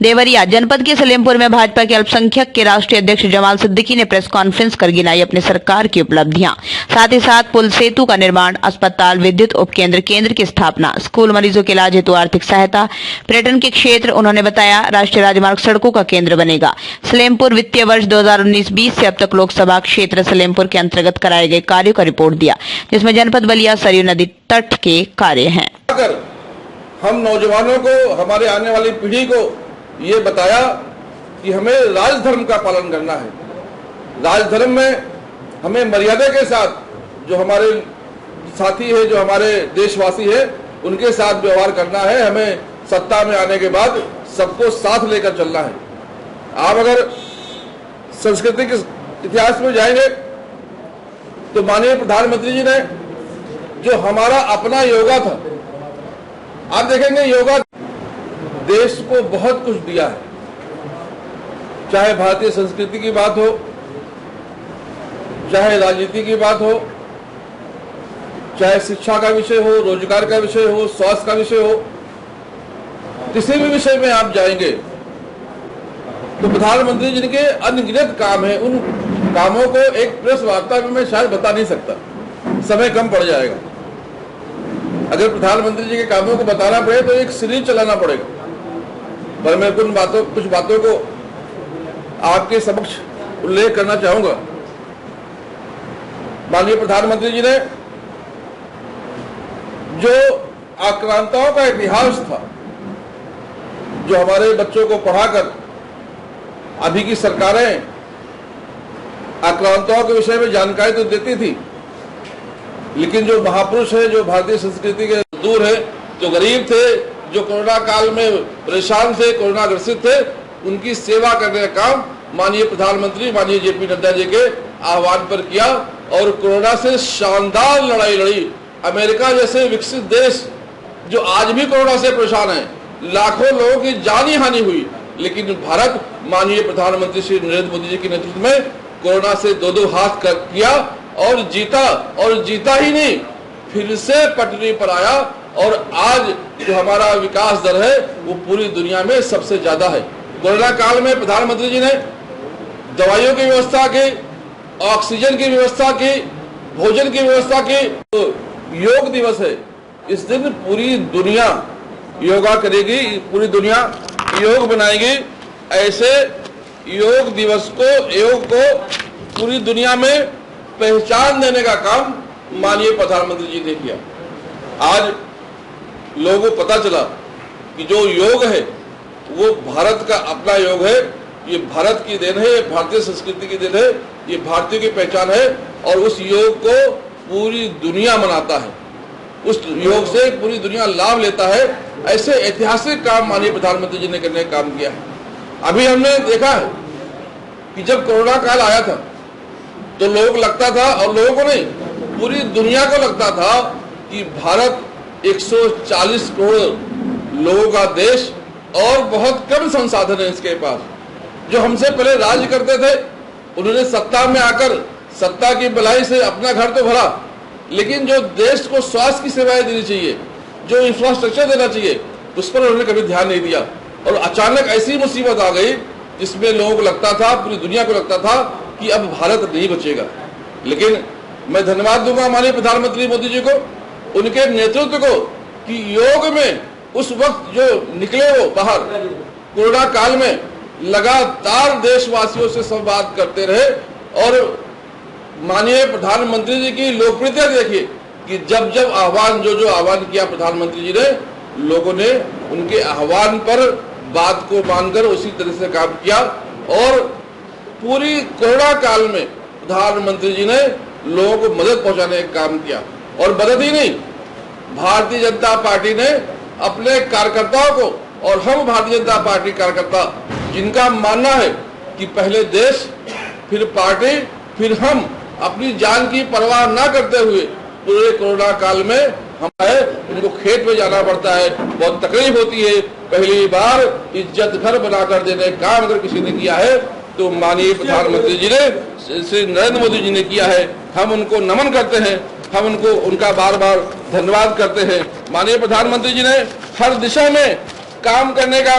देवरिया जनपद के सलेमपुर में भाजपा के अल्पसंख्यक के राष्ट्रीय अध्यक्ष जमाल सिद्दीकी ने प्रेस कॉन्फ्रेंस कर गिनाई अपनी सरकार की उपलब्धियां। साथ ही साथ पुल सेतु का निर्माण, अस्पताल, विद्युत उपकेंद्र केंद्र की स्थापना, स्कूल मरीजों के इलाज हेतु आर्थिक सहायता, पर्यटन के क्षेत्र उन्होंने बताया राष्ट्रीय राजमार्ग सड़कों का केंद्र बनेगा। सलेमपुर वित्तीय वर्ष 2019-20 से अब तक लोकसभा क्षेत्र सलेमपुर के अंतर्गत कराए गए कार्यों का रिपोर्ट दिया, जिसमें जनपद बलिया सरयू नदी तट के कार्य हैं। हम नौजवानों को, हमारे आने वाली पीढ़ी को ये बताया कि हमें राजधर्म का पालन करना है। राजधर्म में हमें मर्यादा के साथ जो हमारे साथी है, जो हमारे देशवासी है, उनके साथ व्यवहार करना है। हमें सत्ता में आने के बाद सबको साथ लेकर चलना है। आप अगर संस्कृति के इतिहास में जाएंगे तो माननीय प्रधानमंत्री जी ने जो हमारा अपना योगा था, आप देखेंगे योगा देश को बहुत कुछ दिया है। चाहे भारतीय संस्कृति की बात हो, चाहे राजनीति की बात हो, चाहे शिक्षा का विषय हो, रोजगार का विषय हो, स्वास्थ्य का विषय हो, किसी भी विषय में आप जाएंगे तो प्रधानमंत्री जी के अनगिनत काम है। उन कामों को एक प्रेस वार्ता में मैं शायद बता नहीं सकता, समय कम पड़ जाएगा। अगर प्रधानमंत्री जी के कामों को बताना पड़े तो एक सीरीज चलाना पड़ेगा, पर मैं कुछ बातों को आपके समक्ष उल्लेख करना चाहूंगा। माननीय प्रधानमंत्री जी ने जो आक्रांताओं का इतिहास था, जो हमारे बच्चों को पढ़ाकर अभी की सरकारें आक्रांताओं के विषय में जानकारी तो देती थी, लेकिन जो महापुरुष है, जो भारतीय संस्कृति के दूर है, जो गरीब थे, जो कोरोना काल में परेशान थे, कोरोना ग्रसित थे, उनकी सेवा करने का काम माननीय प्रधानमंत्री माननीय जेपी नड्डा जी के आह्वान पर किया और कोरोना से शानदार लड़ाई लड़ी। अमेरिका जैसे विकसित देश जो आज भी कोरोना से परेशान है, लाखों लोगों की जानी हानि हुई, लेकिन भारत माननीय प्रधानमंत्री श्री नरेंद्र मोदी जी के नेतृत्व में कोरोना से दो हाथ किया और जीता, और जीता ही नहीं, फिर से पटरी पर आया और आज जो हमारा विकास दर है वो पूरी दुनिया में सबसे ज्यादा है। कोरोना काल में प्रधानमंत्री जी ने दवाइयों की व्यवस्था की, ऑक्सीजन की व्यवस्था की, भोजन की व्यवस्था की। तो योग दिवस है, इस दिन पूरी दुनिया योगा करेगी, पूरी दुनिया योग बनाएगी। ऐसे योग दिवस को, योग को पूरी दुनिया में पहचान देने का काम माननीय प्रधानमंत्री जी ने किया। आज लोगों को पता चला कि जो योग है वो भारत का अपना योग है, ये भारत की देन है, ये भारतीय संस्कृति की देन है, ये भारतीयों की पहचान है और उस योग को पूरी दुनिया मनाता है, उस योग से पूरी दुनिया लाभ लेता है। ऐसे ऐतिहासिक काम माननीय प्रधानमंत्री जी ने करने का काम किया है। अभी हमने देखा है कि जब कोरोना काल आया था तो लोग लगता था, और लोगों को नहीं, पूरी दुनिया को लगता था कि भारत 140 करोड़ लोगों का देश और बहुत कम संसाधन है इसके पास। जो हमसे पहले राज्य करते थे उन्होंने सत्ता में आकर सत्ता की बलाई से अपना घर तो भरा, लेकिन जो देश को स्वास्थ्य की सेवाएं देनी चाहिए, जो इंफ्रास्ट्रक्चर देना चाहिए, उस पर उन्होंने कभी ध्यान नहीं दिया। और अचानक ऐसी मुसीबत आ गई जिसमें लोगों को लगता था, पूरी दुनिया को लगता था कि अब भारत नहीं बचेगा। लेकिन मैं धन्यवाद दूंगा माननीय प्रधानमंत्री मोदी जी को, उनके नेतृत्व को, कि योग में उस वक्त जो निकले वो बाहर कोरोना काल में लगातार देशवासियों से संवाद करते रहे। और माननीय प्रधानमंत्री जी की लोकप्रियता देखिए कि जब जब आह्वान, जो आह्वान किया प्रधानमंत्री जी ने, लोगों ने उनके आह्वान पर बात को मानकर उसी तरह से काम किया। और पूरी कोरोना काल में प्रधानमंत्री जी ने लोगों को मदद पहुंचाने का काम किया। और मदद ही नहीं, भारतीय जनता पार्टी ने अपने कार्यकर्ताओं को, और हम भारतीय जनता पार्टी कार्यकर्ता जिनका मानना है कि पहले देश फिर पार्टी फिर हम, अपनी जान की परवाह न करते हुए पूरे कोरोना काल में उनको खेत में जाना पड़ता है, बहुत तकलीफ होती है। पहली बार इज्जत घर बनाकर देने का काम अगर किसी ने किया है तो माननीय प्रधानमंत्री जी ने, श्री नरेंद्र मोदी जी ने किया है। हम उनको नमन करते हैं, हम उनका बार बार धन्यवाद करते हैं। माननीय प्रधानमंत्री जी ने हर दिशा में काम करने का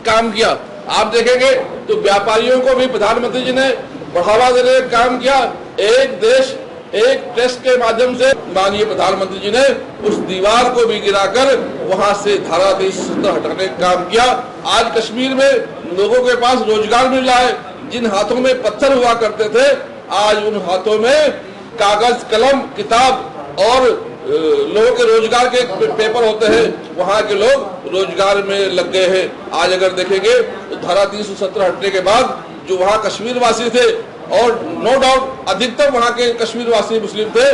काम किया। आप देखेंगे तो व्यापारियों को भी प्रधानमंत्री जी ने बढ़ावा देने का काम किया। एक देश एक ट्रस्ट के माध्यम से माननीय प्रधानमंत्री जी ने उस दीवार को भी गिराकर वहां से धारा 370 हटाने का काम किया। आज कश्मीर में लोगों के पास रोजगार मिल रहा है। जिन हाथों में पत्थर हुआ करते थे, आज उन हाथों में कागज, कलम, किताब और लोगों के रोजगार के पेपर होते हैं। वहां के लोग रोजगार में लग गए हैं। आज अगर देखेंगे तो धारा 370 हटने के बाद जो वहां कश्मीर वासी थे, और नो डाउट अधिकतर वहां के कश्मीर वासी मुस्लिम थे,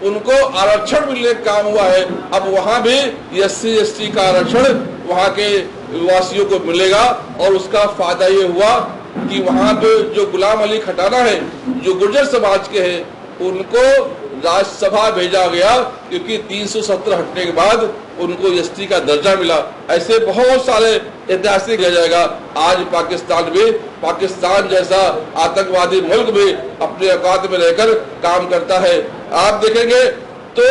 उनको आरक्षण मिलने का काम हुआ है। अब वहां भी SC/ST का आरक्षण वहां के वासियों को मिलेगा। और उसका फायदा ये हुआ कि वहां पे जो गुलाम अली खटाना है, जो गुर्जर समाज के हैं, उनको राज्यसभा भेजा गया, क्योंकि 370 हटने के बाद उनको ST का दर्जा मिला। ऐसे बहुत सारे ऐतिहासिक किया जाएगा। आज पाकिस्तान जैसा आतंकवादी मुल्क भी अपने औकात में रहकर काम करता है। आप देखेंगे तो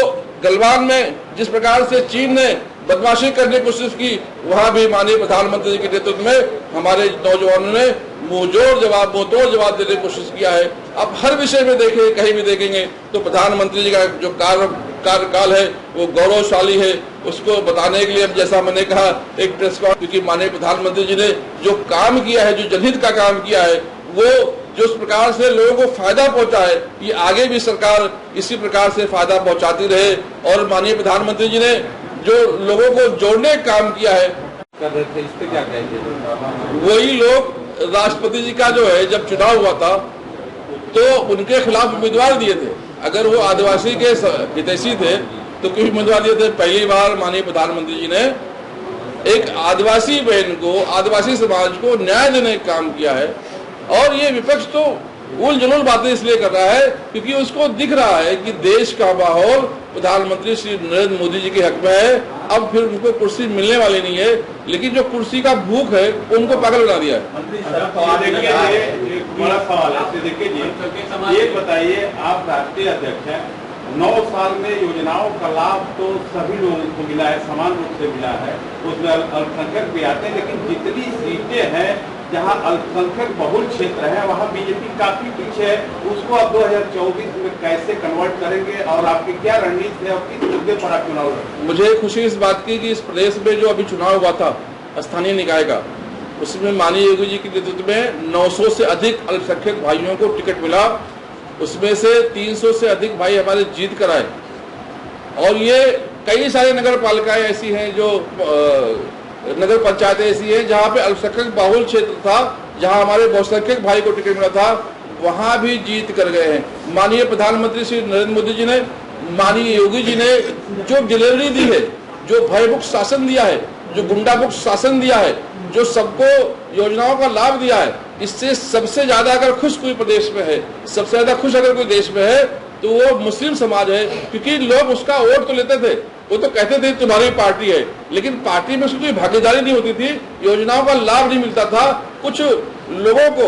गलवान में जिस प्रकार से चीन ने बदमाशी करने की कोशिश की, वहां भी माननीय प्रधानमंत्री जी के नेतृत्व में हमारे नौजवानों ने मुंहतोड़ जवाब देने की कोशिश किया है। अब हर विषय में देखें, कहीं भी देखेंगे तो प्रधानमंत्री जी का जो कार्यकाल है वो गौरवशाली है। उसको बताने के लिए, जैसा मैंने कहा, एक प्रेस कॉन्फ्रेंस, क्योंकि माननीय प्रधानमंत्री जी ने जो काम किया है, जो जनहित का काम किया है, वो जिस प्रकार से लोगों को फायदा पहुंचा है, ये आगे भी सरकार इसी प्रकार से फायदा पहुंचाती रहे। और माननीय प्रधानमंत्री जी ने जो लोगों को जोड़ने का काम किया है, कर रहे थे, इस पे क्या कहेंगे? वही लोग राष्ट्रपति जी का जो है, जब चुनाव हुआ था तो उनके खिलाफ उम्मीदवार दिए थे। अगर वो आदिवासी के हितैषी थे तो क्यों उम्मीदवार दिए थे? पहली बार माननीय प्रधानमंत्री जी ने एक आदिवासी बहन को, आदिवासी समाज को न्याय देने का काम किया है। और ये विपक्ष तो उल जुलूल बातें इसलिए कर रहा है क्योंकि उसको दिख रहा है कि देश का माहौल प्रधानमंत्री श्री नरेंद्र मोदी जी के हक में है। अब फिर उनको कुर्सी मिलने वाली नहीं है, लेकिन जो कुर्सी का भूख है उनको पागल बना दिया है। एक बड़ा सवाल है, देखिए जी, ये बताइए, आप राष्ट्रीय अध्यक्ष हैं, 9 साल में योजनाओं का लाभ तो सभी लोगों को मिला है, समान रूप से मिला है, उसमें अल्पसंख्यक भी आते हैं, लेकिन जितनी सीटें हैं जहां अल्पसंख्यक बहुल क्षेत्र है, वहां बीजेपी काफी पीछे है। उसको आप 2024 में कैसे कन्वर्ट करेंगे और आपकी क्या रणनीति है और किस मुद्दे पर आप चुनाव लड़ेंगे? मुझे खुशी इस बात की कि इस प्रदेश में जो अभी चुनाव हुआ था स्थानीय निकाय का, उसमें माननीय योगी जी के नेतृत्व में 900 से अधिक अल्पसंख्यक भाइयों को टिकट मिला। उसमें से 300 से अधिक भाई हमारे जीत कर आए। और ये कई सारे नगर पालिकाएं ऐसी हैं, जो नगर पंचायतें ऐसी हैं जहां पे अल्पसंख्यक बहुल क्षेत्र था, जहां हमारे बहुसंख्यक भाई को टिकट मिला था, वहां भी जीत कर गए हैं। माननीय प्रधानमंत्री श्री नरेंद्र मोदी जी ने, माननीय योगी जी ने जो डिलीवरी दी है, जो भयमुक्त शासन दिया है, जो गुंडा मुक्त शासन दिया है, जो सबको योजनाओं का लाभ दिया है, इससे सबसे ज्यादा अगर खुश कोई प्रदेश में है, सबसे ज्यादा खुश अगर कोई देश में है तो वो मुस्लिम समाज है। क्योंकि लोग उसका वोट तो लेते थे, वो तो कहते थे तुम्हारी पार्टी है, लेकिन पार्टी में उसकी कोई भागीदारी नहीं होती थी, योजनाओं का लाभ नहीं मिलता था। कुछ लोगों को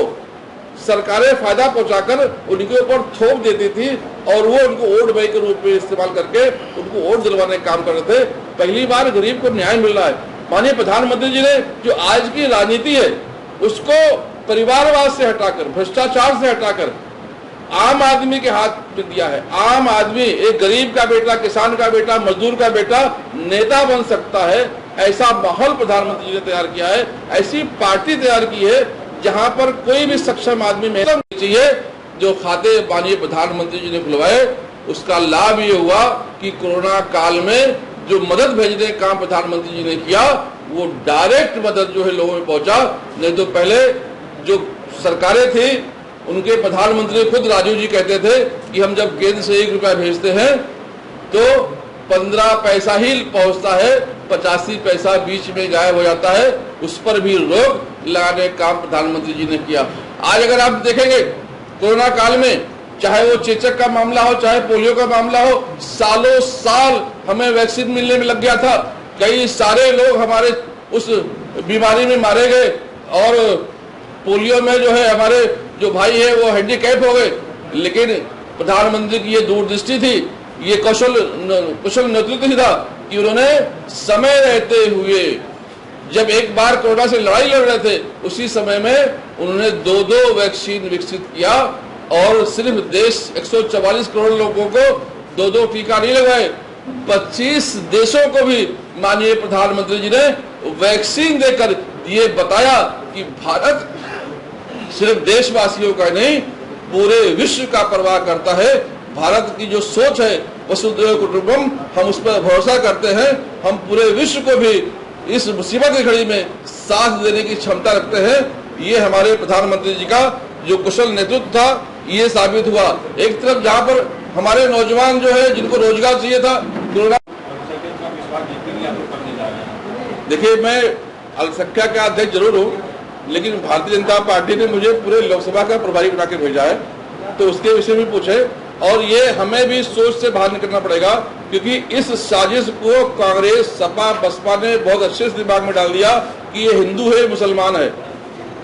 सरकारें फायदा पहुंचाकर उनके ऊपर थोप देती थी और वो उनको वोट बैंक के रूप में इस्तेमाल करके उनको वोट दिलवाने का काम कर रहे थे। पहली बार गरीब को न्याय मिल रहा है। माननीय प्रधानमंत्री जी ने जो आज की राजनीति है उसको परिवारवाद से हटाकर, भ्रष्टाचार से हटाकर आम आदमी के हाथ में दिया है। आम आदमी, एक गरीब का बेटा, किसान का बेटा, मजदूर का बेटा नेता बन सकता है, ऐसा माहौल प्रधानमंत्री जी ने तैयार किया है। ऐसी पार्टी तैयार की है जहां पर कोई भी सक्षम आदमी में चाहिए। जो खाते माननीय प्रधानमंत्री जी ने खुलवाए, उसका लाभ ये हुआ कि कोरोना काल में जो मदद भेजने का काम प्रधानमंत्री जी ने किया, वो डायरेक्ट मदद जो है लोगों में पहुंचा। नहीं तो पहले जो सरकारें थी, उनके प्रधानमंत्री खुद राजीव जी कहते थे कि हम जब केंद्र से 1 रुपया भेजते हैं तो 15 पैसा ही पहुंचता है, 85 पैसा बीच में गायब हो जाता है। उस पर भी रोक लगाने का काम प्रधानमंत्री जी ने किया। आज अगर आप देखेंगे कोरोना काल में, चाहे वो चेचक का मामला हो, चाहे पोलियो का मामला हो, सालों साल हमें वैक्सीन मिलने में लग गया था। कई सारे लोग हमारे उस बीमारी में मारे गए और पोलियो में जो है हमारे जो भाई है वो हैंडीकैप हो गए। लेकिन प्रधानमंत्री की ये दूरदृष्टि थी, ये कुशल नेतृत्व था कि उन्होंने समय रहते हुए जब एक बार कोरोना से लड़ाई लड़ रहे थे, उसी समय में उन्होंने 2 वैक्सीन विकसित किया और सिर्फ देश 144 करोड़ लोगों को 2 टीका नहीं लगाए, 25 देशों को भी माननीय प्रधानमंत्री जी ने वैक्सीन देकर ये बताया कि भारत सिर्फ देशवासियों का नहीं, पूरे विश्व का परवाह करता है। भारत की जो सोच है वसुधैव कुटुंबकम, हम उस पर भरोसा करते हैं। हम पूरे विश्व को भी इस मुसीबत की घड़ी में साथ देने की क्षमता रखते हैं। ये हमारे प्रधानमंत्री जी का जो कुशल नेतृत्व था, ये साबित हुआ। एक तरफ जहाँ पर हमारे नौजवान जो है, जिनको रोजगार चाहिए था, कोरोना, देखिए मैं अल्पसंख्यक का अध्यक्ष जरूर हूँ, लेकिन भारतीय जनता पार्टी ने मुझे पूरे लोकसभा का प्रभारी बना के भेजा है, तो उसके विषय में पूछे। और ये हमें भी सोच से बाहर निकलना पड़ेगा, क्योंकि इस साजिश को कांग्रेस, सपा, बसपा ने बहुत अच्छे से दिमाग में डाल दिया कि ये हिंदू है, मुसलमान है।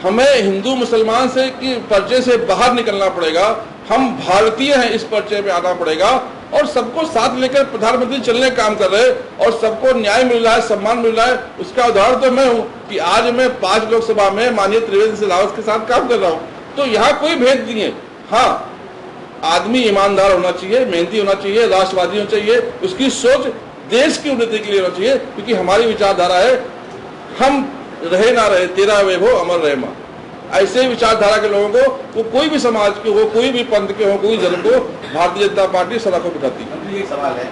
हमें हिंदू मुसलमान से की पर्चे से बाहर निकलना पड़ेगा। हम भारतीय हैं, इस पर्चे पे आना पड़ेगा और सबको साथ लेकर प्रधानमंत्री चलने का काम कर रहे हैं और सबको न्याय मिल रहा है, सम्मान मिल रहा है। उसका उदाहरण तो मैं हूँ कि आज मैं 5 लोकसभा में माननीय त्रिवेंद्र सिंह रावत के साथ काम कर रहा हूँ। तो यहाँ कोई भेद नहीं है। हाँ, आदमी ईमानदार होना चाहिए, मेहनती होना चाहिए, राष्ट्रवादी होना चाहिए, उसकी सोच देश की उन्नति के लिए होना चाहिए, क्योंकि हमारी विचारधारा है हम रहे ना रहे तेरा वैभव अमर रहे मां। ऐसे विचारधारा के लोगों को, वो कोई भी समाज के हो, कोई भी पंथ के हो, कोई धर्म को, भारतीय जनता पार्टी सदा को बिठाती है। सवाल है